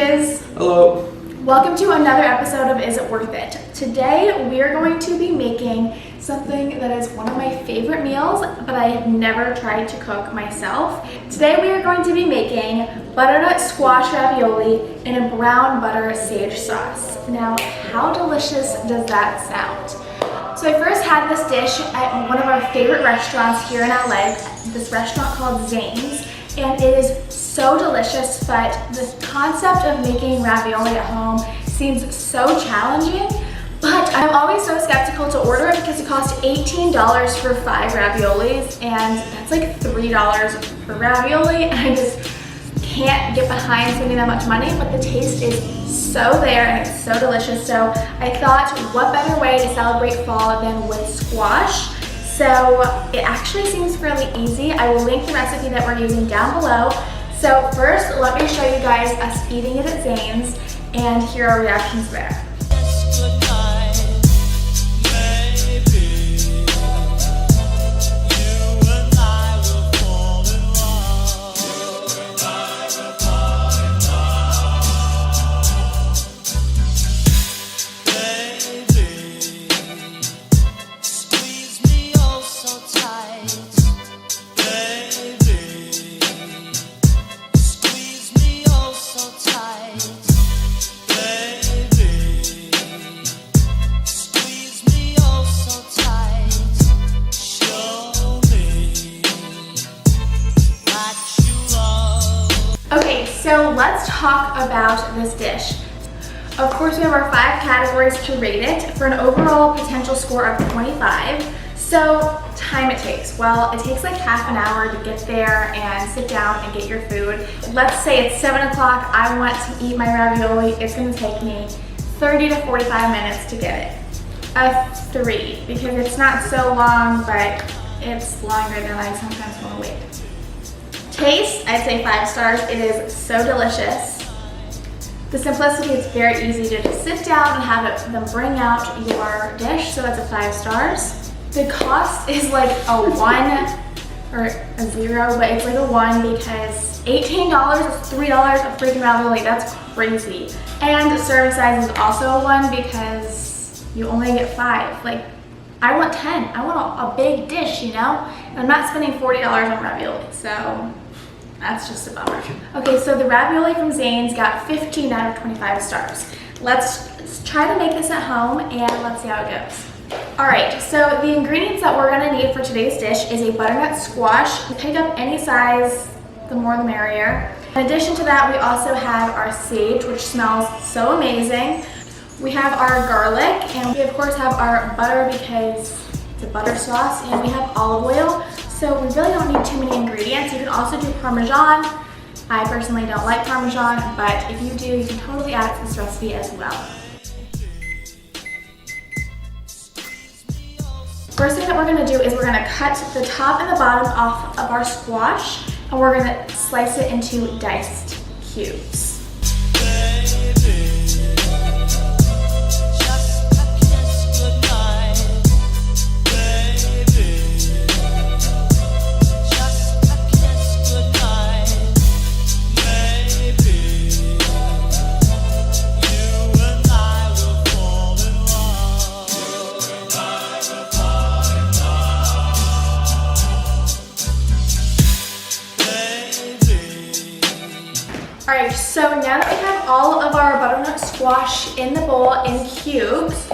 Liz. Hello. Welcome to another episode of Is It Worth It? Today we are going to be making something that is one of my favorite meals, but I have never tried to cook myself. Today we are going to be making butternut squash ravioli in a brown butter sage sauce. Now, how delicious does that sound? So I first had this dish at one of our favorite restaurants here in LA, this restaurant called Zane's, and it is so delicious, but the concept of making ravioli at home seems so challenging, but I'm always so skeptical to order it because it costs $18 for 5 raviolis, and that's like $3 per ravioli, and I just can't get behind spending that much money, but the taste is so there and it's so delicious. So I thought, what better way to celebrate fall than with squash? So it actually seems fairly easy. I will link the recipe that we're using down below. So first, let me show you guys us eating it at Zane's and hear our reactions there. Okay, so let's talk about this dish. Of course, we have our 5 categories to rate it for an overall potential score of 25. So, time it takes. Well, it takes like half an hour to get there and sit down and get your food. Let's say it's 7 o'clock, I want to eat my ravioli. It's gonna take me 30 to 45 minutes to get it. A 3, because it's not so long, but it's longer than I sometimes wanna wait. Taste, I'd say 5 stars. It is so delicious. The simplicity, it's very easy to just sit down and have them bring out your dish, so that's a 5 stars. The cost is like a 1 or a 0, but it's like a 1 because $18 is $3 a freaking ravioli. That's crazy. And the serving size is also a 1 because you only get 5. Like, I want 10. I want a big dish, you know? And I'm not spending $40 on ravioli, so that's just a bummer. Okay, so the ravioli from Zane's got 15 out of 25 stars. Let's try to make this at home and let's see how it goes. All right, so the ingredients that we're gonna need for today's dish is a butternut squash. Pick up any size, the more the merrier. In addition to that, we also have our sage, which smells so amazing. We have our garlic, and we of course have our butter because it's a butter sauce, and we have olive oil. So we really don't need too many ingredients. You can also do Parmesan. I personally don't like Parmesan, but if you do, you can totally add it to this recipe as well. First thing that we're gonna do is we're gonna cut the top and the bottom off of our squash, and we're gonna slice it into diced cubes. Alright, so now that we have all of our butternut squash in the bowl in cubes,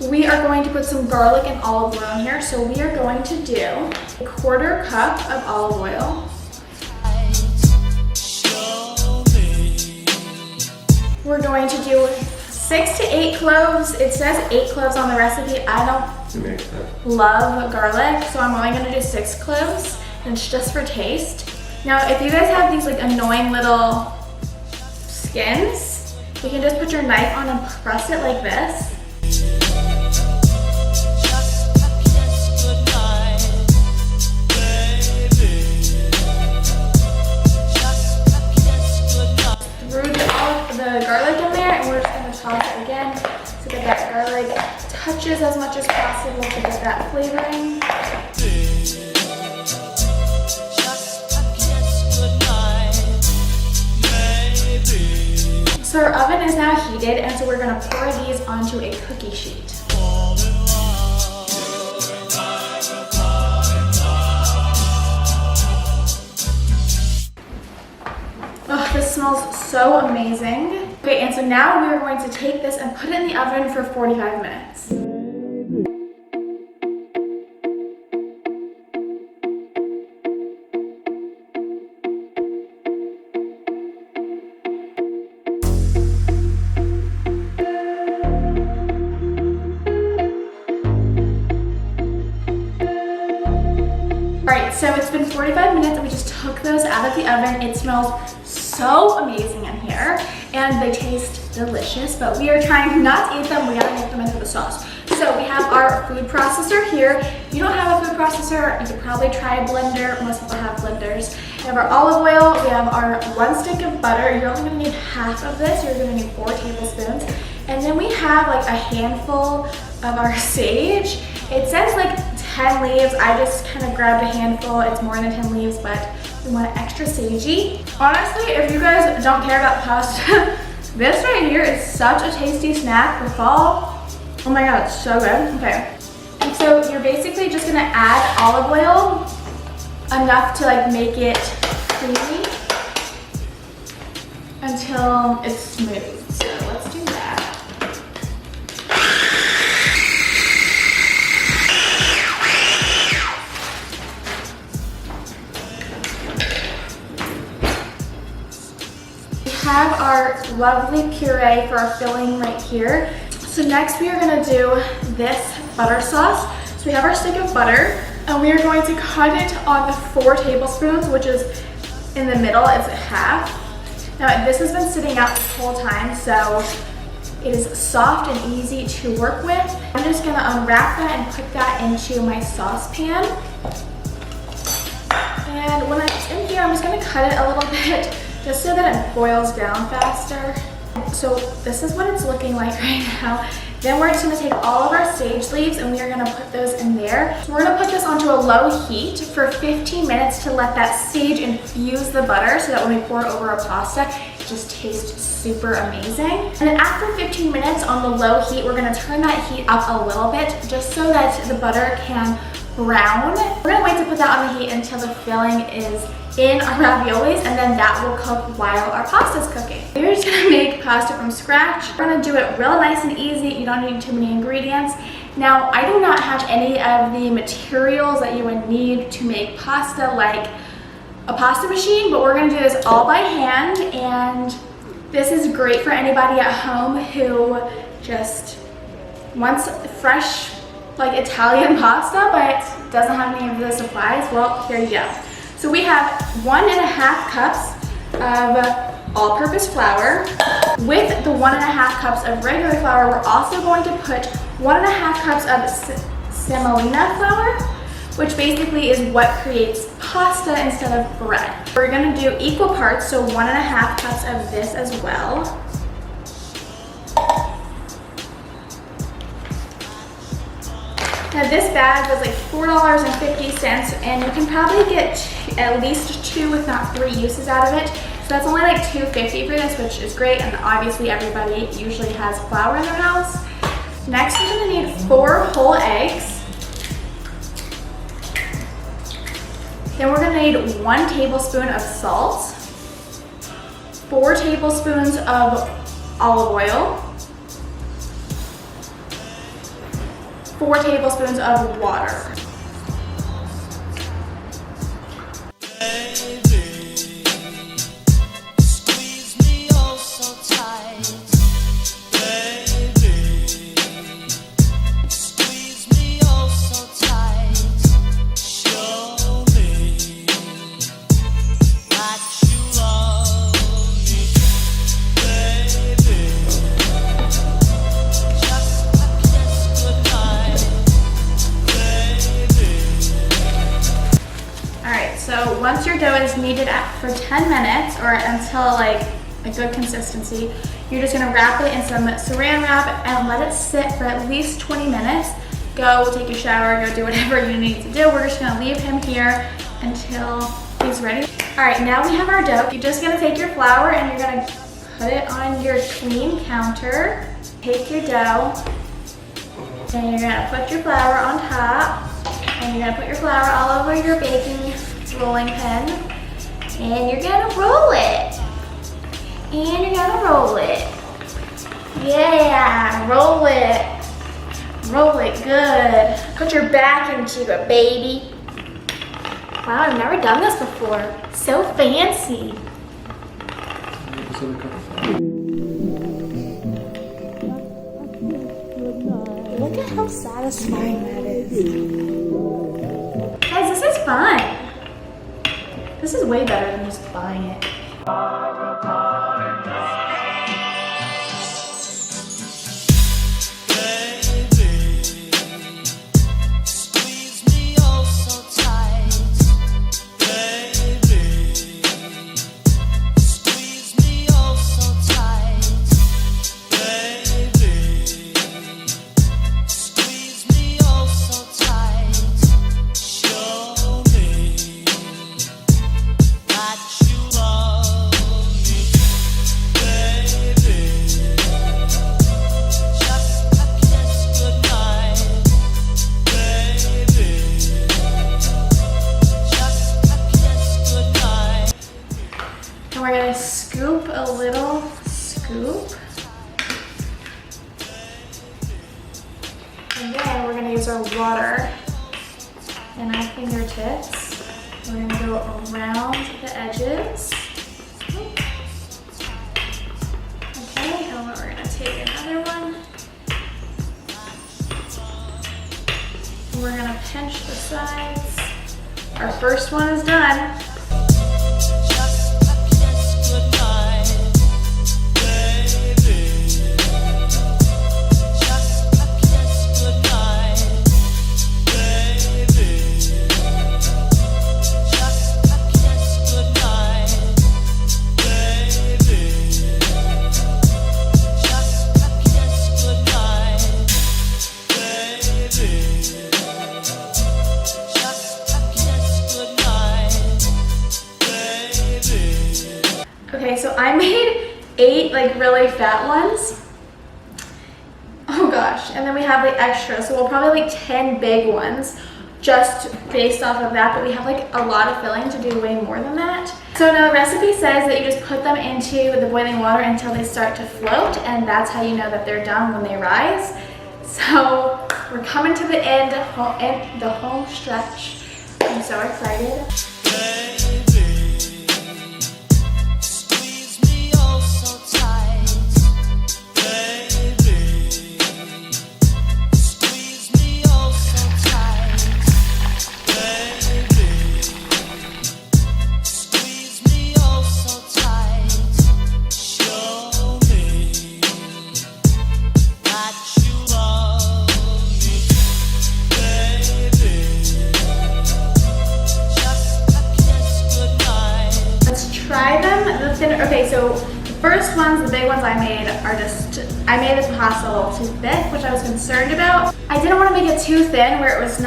we are going to put some garlic and olive oil in here. So we are going to do a 1/4 cup of olive oil. We're going to do 6 to 8 cloves. It says 8 cloves on the recipe. I don't love garlic, so I'm only gonna do 6 cloves, and it's just for taste. Now, if you guys have these like annoying little skins, you can just put your knife on and press it like this. Threw the garlic in there, and we're just gonna toss it again so that that garlic touches as much as possible to get that flavoring. So our oven is now heated, and so we're gonna pour these onto a cookie sheet. Oh, this smells so amazing. Okay, and so now we're going to take this and put it in the oven for 45 minutes. Alright, so it's been 45 minutes and we just took those out of the oven. It smells so amazing in here and they taste delicious, but we are trying not to eat them. We gotta make them into the sauce. So we have our food processor here. If you don't have a food processor, you could probably try a blender. Most people have blenders. We have our olive oil. We have our 1 stick of butter. You're only gonna need half of this. You're gonna need 4 tablespoons. And then we have like a handful of our sage. It says like 10 leaves. I just kind of grabbed a handful. It's more than 10 leaves, but we want it extra sagey. Honestly, if you guys don't care about pasta, this right here is such a tasty snack for fall. Oh my god, it's so good. Okay. And so you're basically just gonna add olive oil enough to like make it creamy until it's smooth. So let's do that. Have our lovely puree for our filling right here. So next we are going to do this butter sauce. So we have our stick of butter and we are going to cut it on the 4 tablespoons, which is in the middle, it's half. Now this has been sitting out this whole time, so it is soft and easy to work with. I'm just going to unwrap that and put that into my saucepan. And when it's in here, I'm just going to cut it a little bit just so that it boils down faster. So this is what it's looking like right now. Then we're just gonna take all of our sage leaves and we are gonna put those in there. So we're gonna put this onto a low heat for 15 minutes to let that sage infuse the butter so that when we pour it over our pasta, it just tastes super amazing. And then after 15 minutes on the low heat, we're gonna turn that heat up a little bit just so that the butter can brown. We're gonna wait to put that on the heat until the filling is in our raviolis, and then that will cook while our pasta is cooking. We're just gonna make pasta from scratch. We're gonna do it real nice and easy. You don't need too many ingredients. Now, I do not have any of the materials that you would need to make pasta like a pasta machine, but we're gonna do this all by hand, and this is great for anybody at home who just wants fresh, like Italian pasta, but doesn't have any of the supplies. Well, here you go. So we have 1.5 cups of all-purpose flour. With the 1.5 cups of regular flour, we're also going to put 1.5 cups of semolina flour, which basically is what creates pasta instead of bread. We're gonna do equal parts, so 1.5 cups of this as well. Now this bag was like $4.50, and you can probably get at least 2, if not 3 uses out of it. So that's only like $2.50 for this, which is great, and obviously everybody usually has flour in their house. Next we're gonna need 4 whole eggs. Then we're gonna need 1 tablespoon of salt, 4 tablespoons of olive oil, 4 tablespoons of water. So once your dough is kneaded up for 10 minutes or until like a good consistency, you're just gonna wrap it in some saran wrap and let it sit for at least 20 minutes. Go take a shower, go do whatever you need to do. We're just gonna leave him here until he's ready. All right, now we have our dough. You're just gonna take your flour and you're gonna put it on your clean counter. Take your dough, and you're gonna put your flour on top, and you're gonna put your flour all over your baking rolling pin, and you're gonna roll it. And you're gonna roll it. Yeah, roll it. Roll it good. Put your back into it, baby. Wow, I've never done this before. So fancy. Look at how satisfying that is. Guys, this is fun. This is way better than just buying it. And we're gonna scoop a little scoop. And then we're gonna use our water and our fingertips. We're gonna go around the edges. Okay, and we're gonna take another one. And we're gonna pinch the sides. Our first one is done. Okay, so I made 8 like really fat ones. Oh gosh, and then we have like extra, so we'll probably like 10 big ones just based off of that, but we have like a lot of filling to do way more than that. So now the recipe says that you just put them into the boiling water until they start to float, and that's how you know that they're done when they rise. So we're coming to the end, the home stretch. I'm so excited. Okay, so the first ones, the big ones I made are I made the pasta a little too thick, which I was concerned about. I didn't want to make it too thin where it was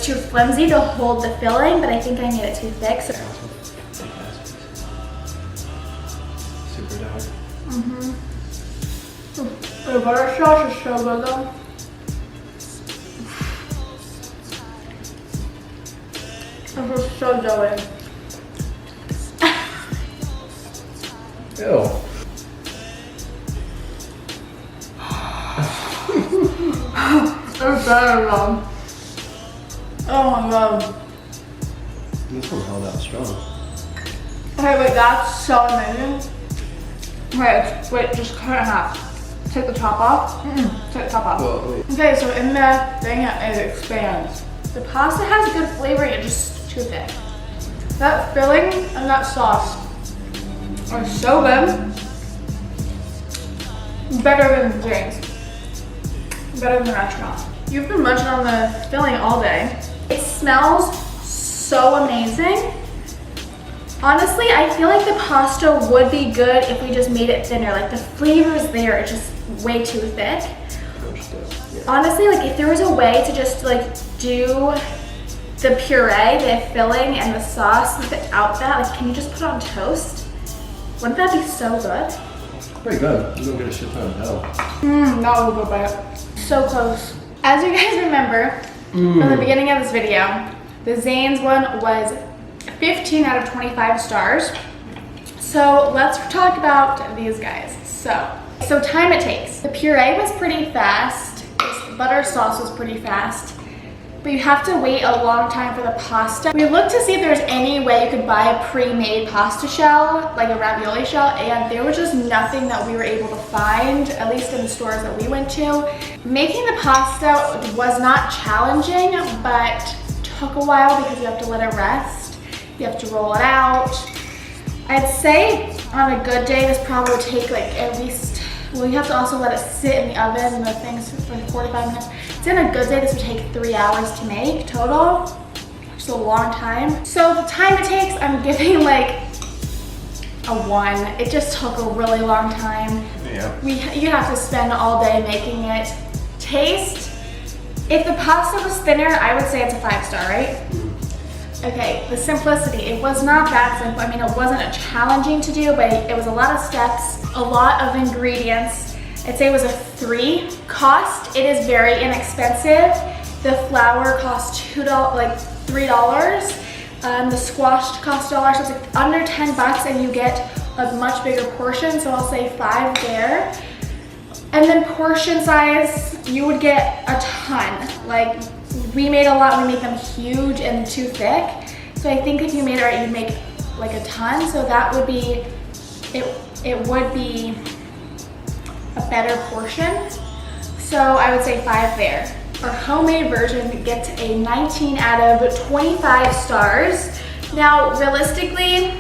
too flimsy to hold the filling, but I think I made it too thick. So. Super dark. The butter sauce is so good though. This is so doughy. Ew. It's better though. Oh my god. This one held out strong. Okay, wait, that's so amazing. Wait, just cut it in half. Take the top off. Take the top off. Well, wait. Okay, so in the thing, it expands. The pasta has good flavor, it's just too thick. That filling and that sauce are so good. Better than James. Better than the restaurant. You've been munching on the filling all day. It smells so amazing. Honestly, I feel like the pasta would be good if we just made it thinner. Like the flavor is there, it's just way too thick. Honestly, like if there was a way to just like do the puree, the filling, and the sauce without that, like can you just put it on toast? Wouldn't that be so good? pretty good. You don't get a shit ton of dough. That was a good bite. So close. As you guys remember, from the beginning of this video, the Zane's one was 15 out of 25 stars. So let's talk about these guys. So time it takes. The puree was pretty fast. The butter sauce was pretty fast. But you have to wait a long time for the pasta. We looked to see if there's any way you could buy a pre-made pasta shell, like a ravioli shell, and there was just nothing that we were able to find, at least in the stores that we went to. Making the pasta was not challenging, but took a while because you have to let it rest. You have to roll it out. I'd say on a good day, this probably would take like at least, well, you have to also let it sit in the oven and the things for 45 minutes. So on a good day, this would take 3 hours to make total, which is a long time. So the time it takes, I'm giving like a 1. It just took a really long time. Yeah. You have to spend all day making it. Taste, if the pasta was thinner, I would say it's a 5-star, right? Okay, the simplicity, it was not that simple. I mean, it wasn't a challenging to do, but it was a lot of steps, a lot of ingredients. I'd say it was a 3. Cost, it is very inexpensive. The flour cost $3. The squash cost $1, so it's like under 10 bucks and you get a much bigger portion, so I'll say 5 there. And then portion size, you would get a ton. Like, we made a lot, we make them huge and too thick. So I think if you made it right, you'd make like a ton. So that would be, it would be a better portion. So I would say 5 there. Our homemade version gets a 19 out of 25 stars. Now, realistically,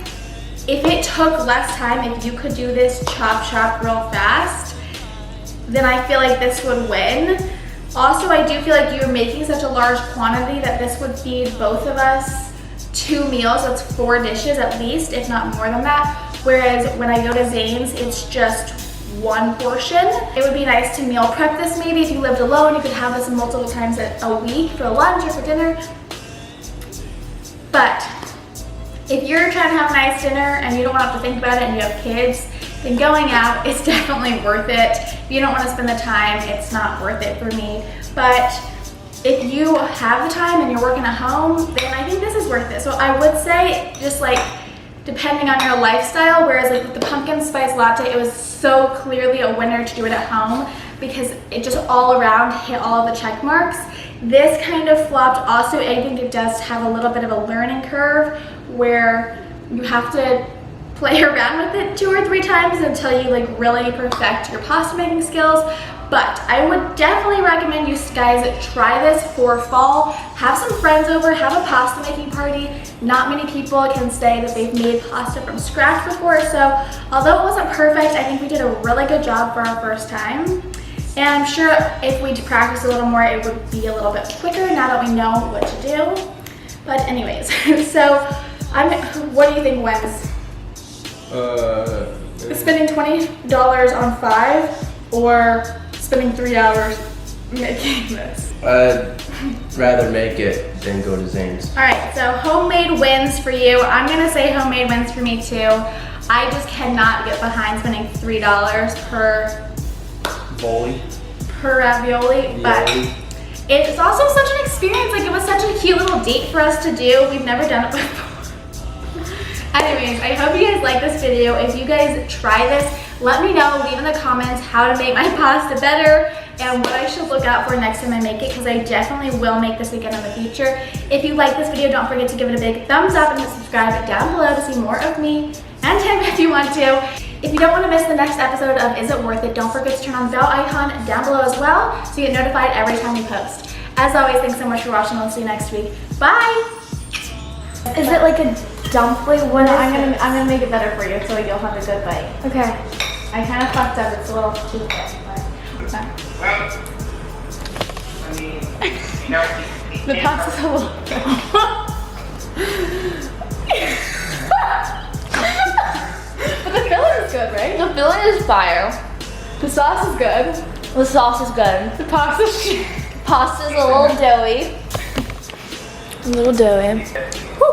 if it took less time, if you could do this chop real fast, then I feel like this would win. Also, I do feel like you're making such a large quantity that this would feed both of us 2 meals. That's 4 dishes at least, if not more than that. Whereas when I go to Zane's, it's just 1 portion. It would be nice to meal prep this maybe. If you lived alone, you could have this multiple times a week for lunch or for dinner. But if you're trying to have a nice dinner and you don't have to think about it and you have kids, then going out is definitely worth it. If you don't want to spend the time, it's not worth it for me. But if you have the time and you're working at home, then I think this is worth it. So I would say, just like depending on your lifestyle, whereas like with the pumpkin spice latte, it was so clearly a winner to do it at home because it just all around hit all of the check marks. This kind of flopped also. I think it does have a little bit of a learning curve where you have to play around with it 2 or 3 times until you like really perfect your pasta making skills. But I would definitely recommend you guys try this for fall. Have some friends over, have a pasta making party. Not many people can say that they've made pasta from scratch before, so although it wasn't perfect, I think we did a really good job for our first time. And I'm sure if we practice a little more, it would be a little bit quicker now that we know what to do. But anyways, so what do you think wins? Spending $20 on 5 or spending 3 hours making this? I'd rather make it than go to Zane's. All right, so homemade wins for you. I'm gonna say homemade wins for me too. I just cannot get behind spending $3 per ravioli, but it's also such an experience. Like, it was such a cute little date for us to do. We've never done it before. Anyways, I hope you guys like this video. If you guys try this, let me know. Leave in the comments how to make my pasta better and what I should look out for next time I make it, because I definitely will make this again in the future. If you like this video, don't forget to give it a big thumbs up and subscribe down below to see more of me and Tim if you want to. If you don't want to miss the next episode of Is It Worth It, don't forget to turn on the bell icon down below as well so you get notified every time we post. As always, thanks so much for watching. I'll see you next week. Bye! Is it like a dumpling? When I'm gonna make it better for you so you'll have a good bite. Okay. I kind of fucked up. It's a little too thick, but okay. The pasta's a little But the filling is good, right? The filling is fire. The sauce is good. The sauce is good. The pasta's Pasta's a little doughy. A little doughy. Woo.